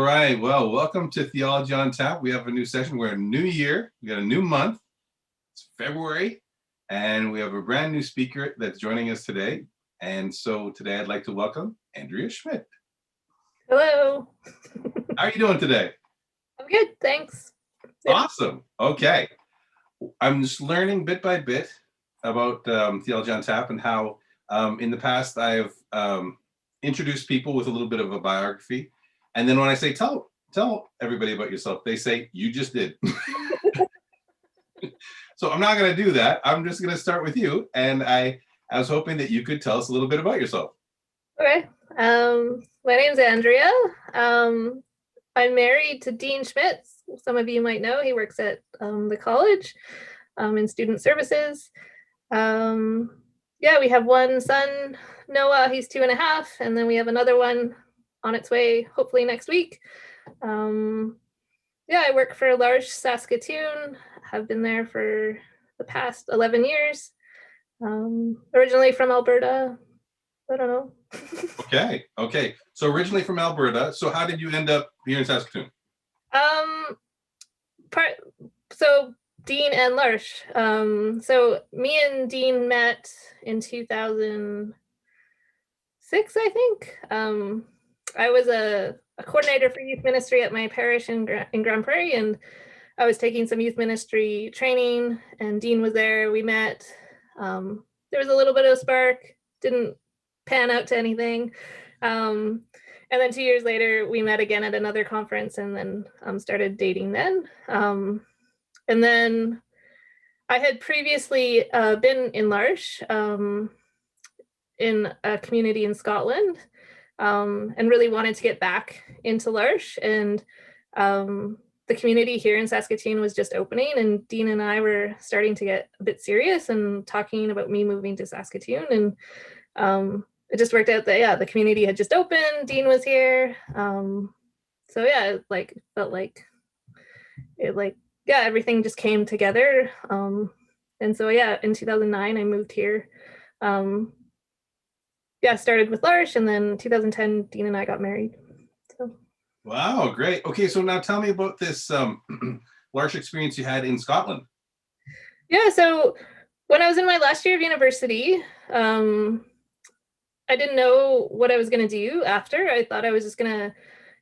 right. Well, welcome to Theology on Tap. We have a new session. We're a new year. We got a new month. It's February, and we have a brand new speaker that's joining us today. And so today I'd like to welcome Andrea Schmidt. Hello. How are you doing today? I'm good, thanks. Awesome. Okay. I'm just learning bit by bit about Theology on Tap and how in the past I've introduced people with a little bit of a biography. And then when I say, tell everybody about yourself, they say, you just did. So I'm not going to do that. I'm just going to start with you. And I was hoping that you could tell us a little bit about yourself. Okay. My name's Andrea. I'm married to Dean Schmidt. Some of you might know. He works at the college in student services. We have one son, Noah. He's 2.5. And then we have another one on its way, hopefully next week. I work for Lars, Saskatoon. Have been there for the past 11 years. Originally from Alberta. I don't know. Okay. So originally from Alberta. So how did you end up here in Saskatoon? So Dean and Lars. So me and Dean met in 2006, I think. I was a coordinator for youth ministry at my parish in Grand Prairie, and I was taking some youth ministry training, and Dean was there. We met. There was a little bit of a spark. Didn't pan out to anything. And then 2 years later, we met again at another conference, and then started dating then. And then I had previously been in Lars in a community in Scotland, and really wanted to get back into Lars. And the community here in Saskatoon was just opening, and Dean and I were starting to get a bit serious and talking about me moving to Saskatoon. And it just worked out that, the community had just opened, Dean was here. It felt like everything just came together. In 2009, I moved here. Started with Lars, and then 2010, Dean and I got married. So. Wow, great. Okay, so now tell me about this Lars experience you had in Scotland. Yeah, so when I was in my last year of university, I didn't know what I was going to do after. I thought I was just going to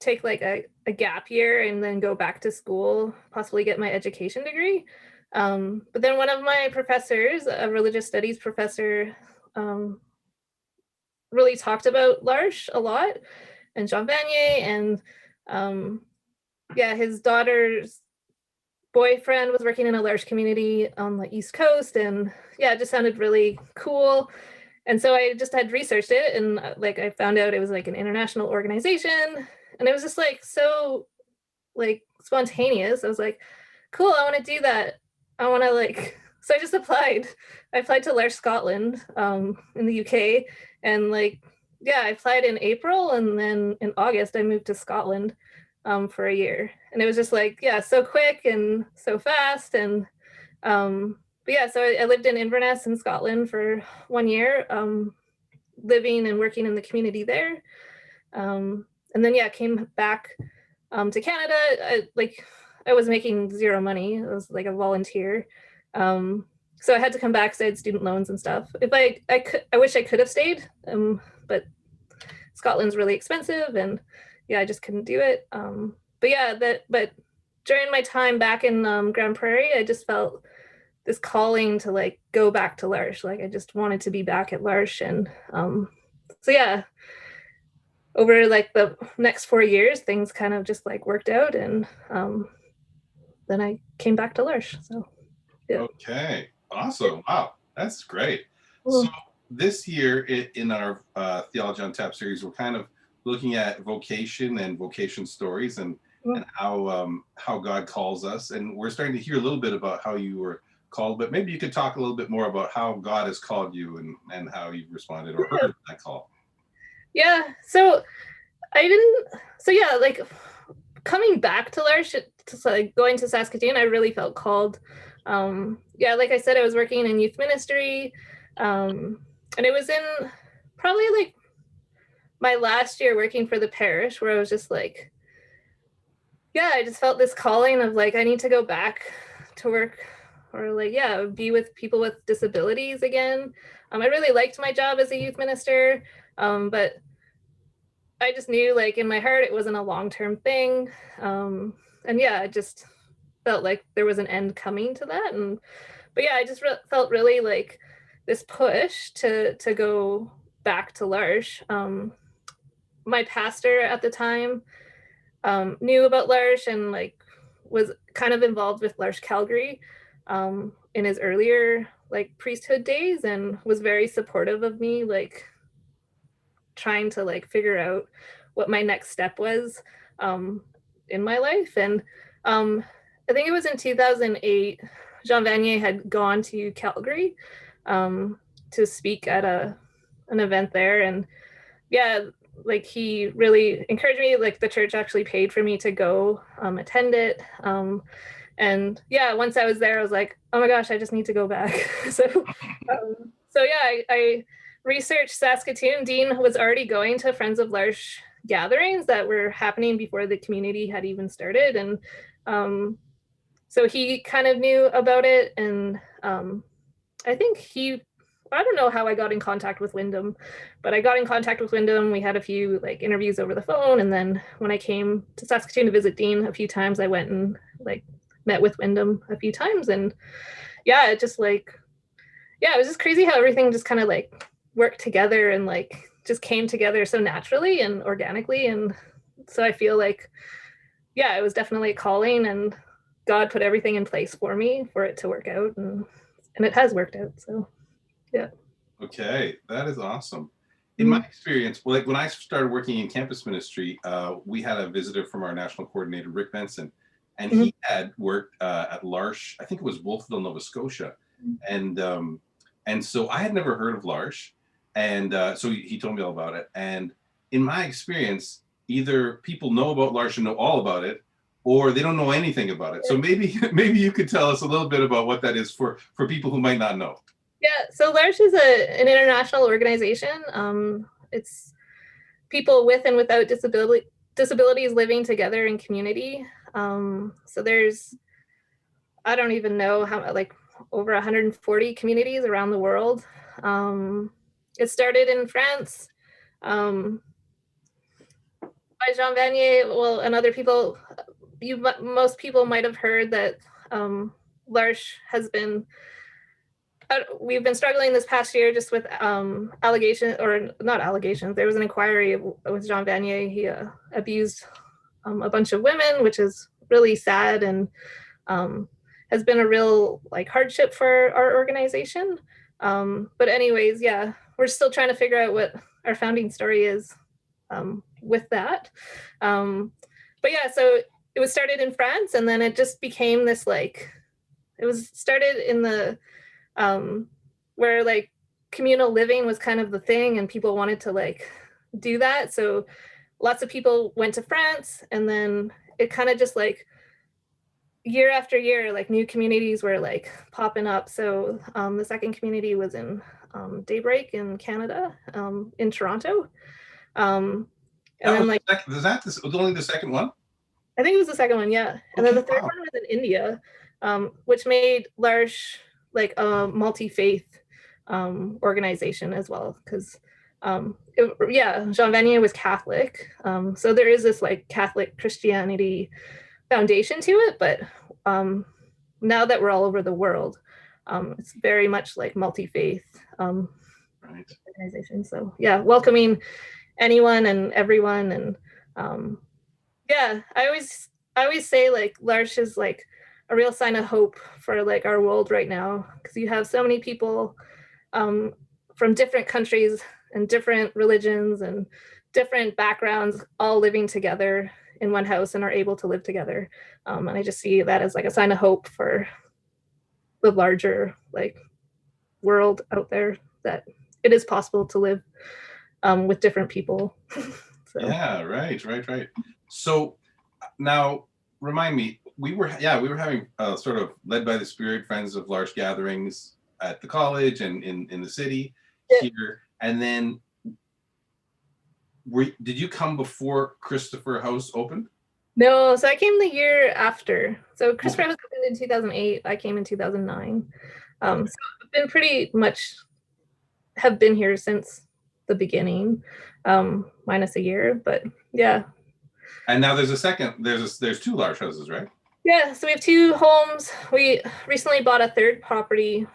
take like a gap year and then go back to school, possibly get my education degree. But then one of my professors, a religious studies professor, really talked about Lars a lot, and Jean Vanier, and his daughter's boyfriend was working in a Lars community on the East Coast, and it just sounded really cool. And so I just had researched it, and I found out it was like an international organization, and it was just so spontaneous. I was like, cool, I want to do that. I want to so I just applied. I applied to Lars Scotland in the UK, and I applied in April, and then in August I moved to Scotland for a year. And it was just so quick and so fast. And so I lived in Inverness in Scotland for 1 year, living and working in the community there. And then came back to Canada. I was making zero money. I was like a volunteer. So I had to come back because I had student loans and stuff. If I wish I could have stayed, but Scotland's really expensive, and I just couldn't do it. But during my time back in Grand Prairie, I just felt this calling to go back to Lars. I just wanted to be back at Lars, and over the next 4 years, things kind of just worked out, and then I came back to Lars. So Okay, awesome. Wow, that's great. Cool. So this year in our Theology on Tap series, we're kind of looking at vocation and vocation stories, and how God calls us. And we're starting to hear a little bit about how you were called, but maybe you could talk a little bit more about how God has called you and how you responded or heard that call. Yeah, so coming back to Lars, going to Saskatoon, I really felt called. Like I said, I was working in youth ministry, and it was in probably my last year working for the parish, where I was just yeah, I just felt this calling of like, I need to go back to work or like, yeah, be with people with disabilities again. I really liked my job as a youth minister, but I just knew like in my heart it wasn't a long-term thing. And yeah, I just felt like there was an end coming to that. And but yeah, I just felt really like this push to go back to Lars. My pastor at the time knew about Lars and like was kind of involved with Lars Calgary in his earlier like priesthood days and was very supportive of me like trying to like figure out what my next step was in my life. And I think it was in 2008, Jean Vanier had gone to Calgary to speak at an event there. And yeah, like he really encouraged me. Like the church actually paid for me to go attend it. And yeah, once I was there, I was like, oh my gosh, I just need to go back. So yeah, I researched Saskatoon. Dean was already going to Friends of L'Arche gatherings that were happening before the community had even started. And so he kind of knew about it. And I think I don't know how I got in contact with Wyndham, but I got in contact with Wyndham. We had a few like interviews over the phone. And then when I came to Saskatoon to visit Dean a few times, I went and like met with Wyndham a few times. And yeah, it just like, yeah, it was just crazy how everything just kind of like worked together and like just came together so naturally and organically. And so I feel like, yeah, it was definitely a calling and God put everything in place for me for it to work out. And it has worked out. So, yeah. Okay, that is awesome. In my Mm-hmm. experience, well, like when I started working in campus ministry, we had a visitor from our national coordinator, Rick Benson, and he had worked at L'Arche, I think it was Wolfville, Nova Scotia, and so I had never heard of L'Arche, and so he told me all about it. And in my experience, either people know about L'Arche and know all about it, or they don't know anything about it. So maybe you could tell us a little bit about what that is for people who might not know. Yeah, so L'Arche is an international organization. It's people with and without disabilities living together in community. So there's, I don't even know how, like over 140 communities around the world. It started in France by Jean Vanier, well, and other people. Most people might have heard that L'Arche has been we've been struggling this past year just with allegations, or not allegations. There was an inquiry with Jean Vanier. He abused a bunch of women, which is really sad and has been a real like hardship for our organization. But anyways, yeah, we're still trying to figure out what our founding story is with that. But yeah, so it was started in France, and then it just became this like, it was started in the where like communal living was kind of the thing and people wanted to like do that. So lots of people went to France, and then it kind of just like year after year, like new communities were like popping up. So the second community was in Daybreak in Canada, in Toronto. And then like, Was that only the second one? I think it was the second one, yeah. And then the third one was in India, which made L'Arche like a multi-faith organization as well, because yeah, Jean Vanier was Catholic, so there is this like Catholic Christianity foundation to it, but now that we're all over the world, it's very much like multi-faith organization. So yeah, welcoming anyone and everyone. And yeah, I always say like L'Arche is like a real sign of hope for like our world right now, because you have so many people from different countries and different religions and different backgrounds all living together in one house and are able to live together. And I just see that as like a sign of hope for the larger like world out there, that it is possible to live with different people. So. Yeah, right. So now remind me, we were having sort of led by the Spirit Friends of L'Arche gatherings at the college and in the city here, and then did you come before Christopher House opened? No, so I came the year after. So Chris Okay. Pratt was opened in 2008. I came in 2009. Okay. So I've been pretty much have been here since the beginning, minus a year. But yeah, And now there's a second. There's two large houses, right? yeah. So we have two homes. We recently bought a third property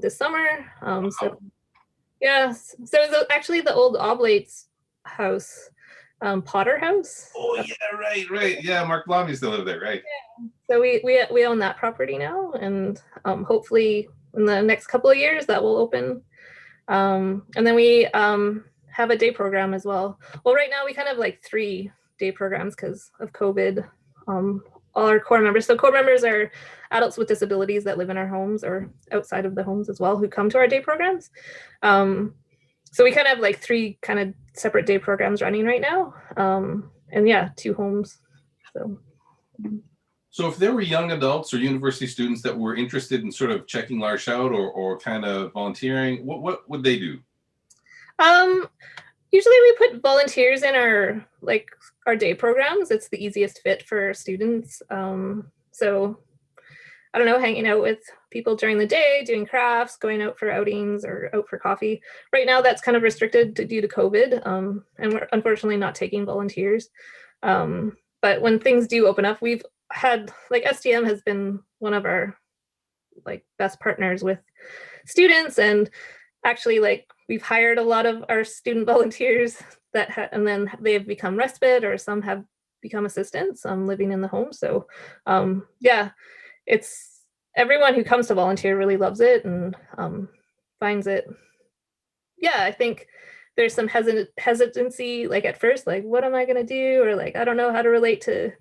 this summer. So yeah, so it was actually the old Oblates house, Potter House. Oh yeah, right. Yeah, Mark Blom used to live there, right? So we own that property now, and hopefully in the next couple of years that will open. And then we have a day program as well. Well, right now we kind of like 3 day programs because of COVID. All our core members. So core members are adults with disabilities that live in our homes or outside of the homes as well who come to our day programs. So we kind of have like 3 kind of separate day programs running right now. And yeah, 2 homes. So. So if there were young adults or university students that were interested in sort of checking L'Arche out or kind of volunteering, what would they do? Um, Usually we put volunteers in our day programs. It's the easiest fit for students. So I don't know, hanging out with people during the day, doing crafts, going out for outings or out for coffee. Right now that's kind of restricted due to COVID. And we're unfortunately not taking volunteers. But when things do open up, we've had like STM has been one of our like best partners with students, and actually like we've hired a lot of our student volunteers and then they've become respite or some have become assistants living in the home. So yeah, it's everyone who comes to volunteer really loves it and finds it. Yeah, I think there's some hesitancy like at first, like what am I going to do, or like I don't know how to relate to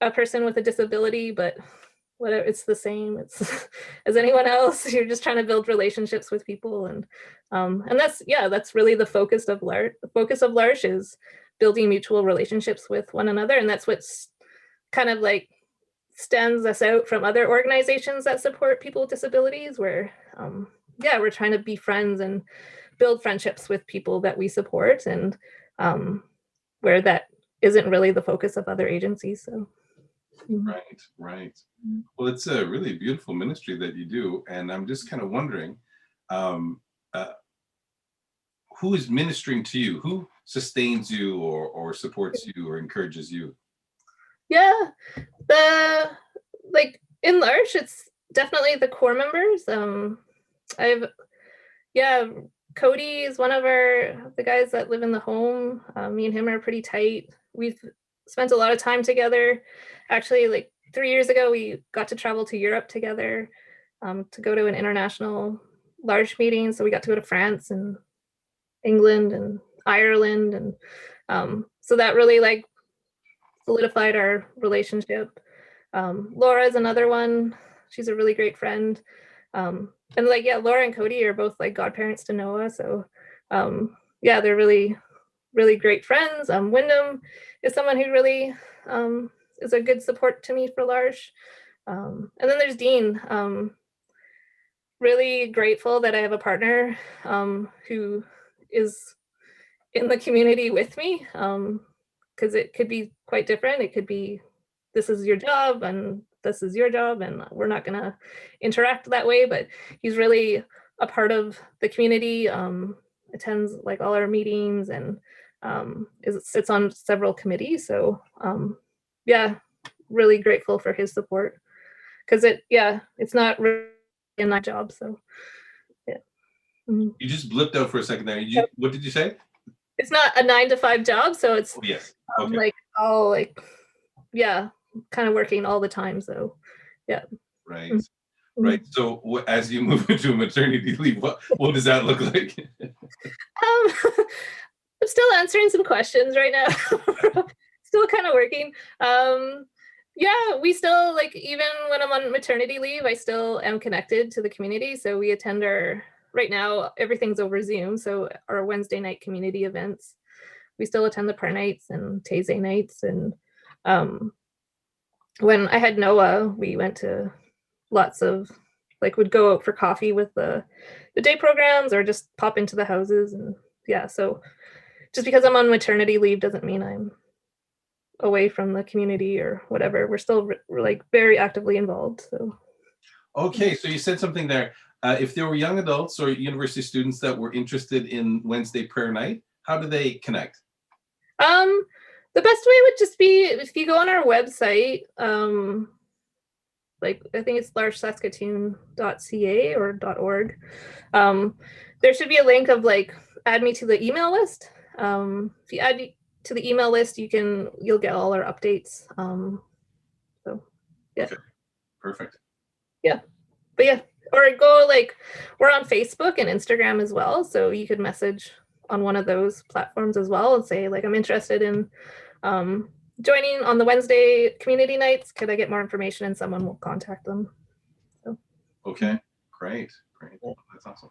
a person with a disability, but whatever, it's the same, it's as anyone else. You're just trying to build relationships with people, and that's really the focus of L'Arche is building mutual relationships with one another, and that's what's kind of like stands us out from other organizations that support people with disabilities, where yeah, we're trying to be friends and build friendships with people that we support, and where that isn't really the focus of other agencies. So Right. Well, it's a really beautiful ministry that you do, and I'm just kind of wondering, um, uh, who is ministering to you? Who sustains you, or supports you, or encourages you? yeah, the like in L'Arche, it's definitely the core members. I've yeah, Cody is one of the guys that live in the home. Me and him are pretty tight. We've spent a lot of time together. Actually, like 3 years ago, we got to travel to Europe together to go to an international L'Arche meeting. So we got to go to France and England and Ireland, and so that really like solidified our relationship. Laura is another one. She's a really great friend. And like, yeah, Laura and Cody are both like godparents to Noah. So yeah, they're really, really great friends. Wyndham is someone who really is a good support to me for L'Arche. And then there's Dean. Really grateful that I have a partner who is in the community with me, because it could be quite different. It could be this is your job and this is your job, and we're not going to interact that way. But he's really a part of the community, attends like all our meetings, and sits on several committees. So yeah, really grateful for his support, because it's not really in my job. So yeah. Mhm. You just blipped out for a second there. What did you say? It's not a 9 to 5 job, so it's Oh, yes. Okay. like all like yeah, kind of working all the time. So yeah. Right. Mhm. Right. So as you move into a maternity leave, what does that look like? I'm still answering some questions right now. Still kind of working. Yeah, we still like, even when I'm on maternity leave, I still am connected to the community. So we attend right now everything's over Zoom. So our Wednesday night community events, we still attend the prayer nights and Taizé nights. And when I had Noah, we went to lots of would go out for coffee with the day programs or just pop into the houses. And yeah, so just because I'm on maternity leave doesn't mean I'm away from the community or whatever. We're still like very actively involved. So Okay, so you said something there. If there were young adults or university students that were interested in Wednesday prayer night, how do they connect? the best way would just be if you go on our website, like I think it's larssaskatoon.ca or .org. There should be a link of like add me to the email list. If you add me to the email list, you'll get all our updates. So yeah. Okay, perfect. Yeah. But yeah, or go like we're on Facebook and Instagram as well. So you could message on one of those platforms as well and say like I'm interested in joining on the Wednesday community nights. Could I get more information? And someone will contact them. So. Okay, great. Yeah. That's awesome.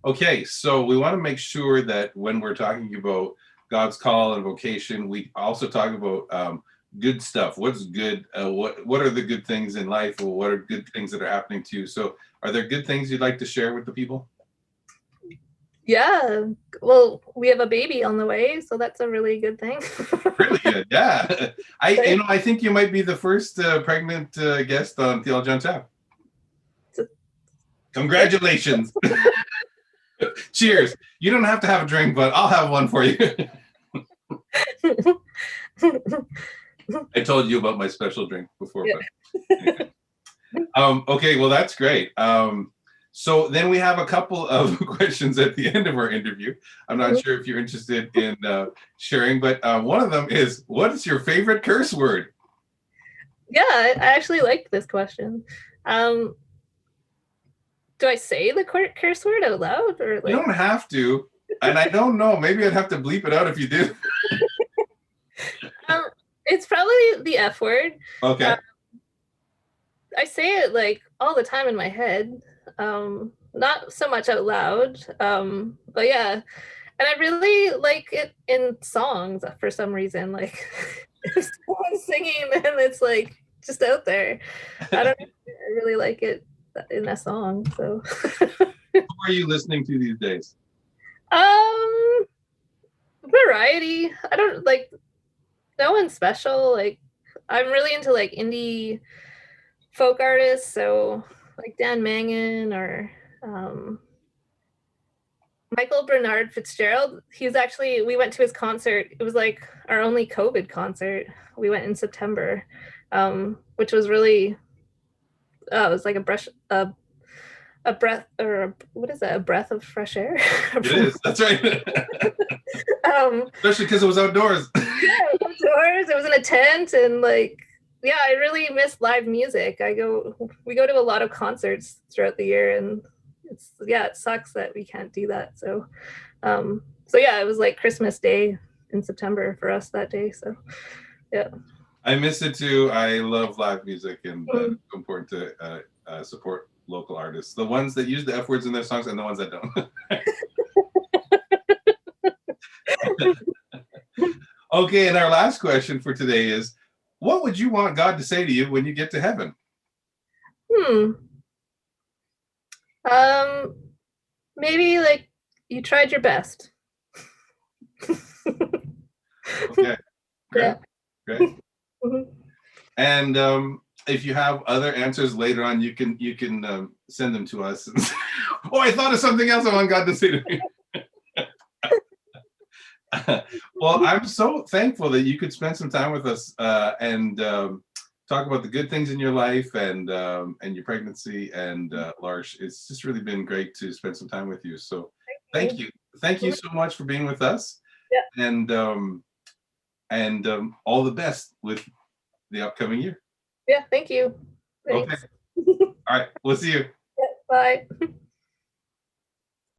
Okay, so we want to make sure that when we're talking about God's call and vocation, we also talk about good stuff. What's good? What are the good things in life? Or what are good things that are happening to you? So are there good things you'd like to share with the people? Yeah, well, we have a baby on the way, so that's a really good thing. Really good, yeah. I think you might be the first pregnant guest on Theology on Tap. Congratulations. Cheers. You don't have to have a drink, but I'll have one for you. I told you about my special drink before. Yeah. But okay, well, that's great. So then we have a couple of questions at the end of our interview. I'm not sure if you're interested in sharing, but one of them is, what is your favorite curse word? Yeah, I actually liked this question. Do I say the curse word out loud? Or like... You don't have to. And I don't know, maybe I'd have to bleep it out if you do. It's probably the F word. Okay. I say it like all the time in my head. Not so much out loud, but yeah, and I really like it in songs for some reason. Like if someone's singing and it's like just out there, I don't know, I really like it in a song. So who are you listening to these days? Variety. I don't like no one special. Like I'm really into like indie folk artists, so like Dan Mangan or Michael Bernard Fitzgerald. We went to his concert. It was like our only COVID concert. We went in September, which was really, it was like a breath, or what is that? A breath of fresh air. It is. That's right. Especially because it was outdoors. Yeah, it was outdoors. It was in a tent, and like, yeah, I really miss live music. We go to a lot of concerts throughout the year, and it sucks that we can't do that. So yeah, it was like Christmas Day in September for us that day. So yeah. I miss it too. I love live music, and it's important to support local artists. The ones that use the F words in their songs and the ones that don't. Okay, and our last question for today is, what would you want God to say to you when you get to heaven? Maybe like you tried your best. Okay, great. Yeah. Great. Mm-hmm. And if you have other answers later on, you can send them to us. Oh, I thought of something else I want God to say to me. Well, I'm so thankful that you could spend some time with us and talk about the good things in your life and your pregnancy. And Lars, it's just really been great to spend some time with you. So thank you so much for being with us. Yeah. And all the best with the upcoming year. Yeah, thank you. Thanks. Okay. All right, we'll see you. Yeah, bye.